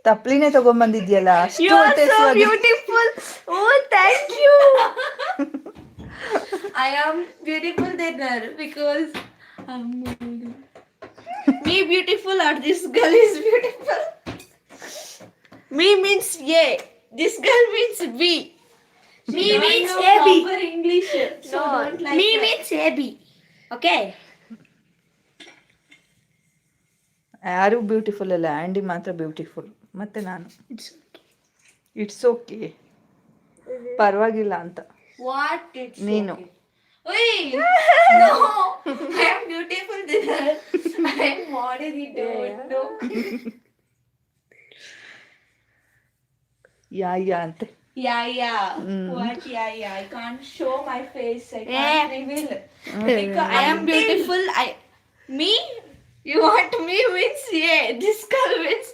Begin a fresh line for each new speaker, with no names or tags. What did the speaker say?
ತಪ್ಲಿನೇ ತಗೊಂಬಂದಿದ್ಯಲ್ಲ ಅಷ್ಟು
You are so
ಹೊಟ್ಟೆಸುವಾಗ.
beautiful. Oh, thank you. I am beautiful dinner because me beautiful or this girl is beautiful. Me means A. This girl means B. Me means AB. Proper English. So
No,
don't like
me
that.
means AB.
Okay.
ಯಾರು beautiful ಅಲ್ಲ, Andy ಮಾತ್ರ beautiful. ಮತ್ತೆ ನಾನು it's okay, ಪರವಾಗಿಲ್ಲ ಅಂತ.
What? It's
ನೀನು
okay. Wait. No. I am beautiful dinner. I am modern. No.
ಯಾ ಅಂತೆ.
Yeah. What? Yeah. I can't show my face. I can't reveal. Because I am beautiful. Me? You want me means A. This girl means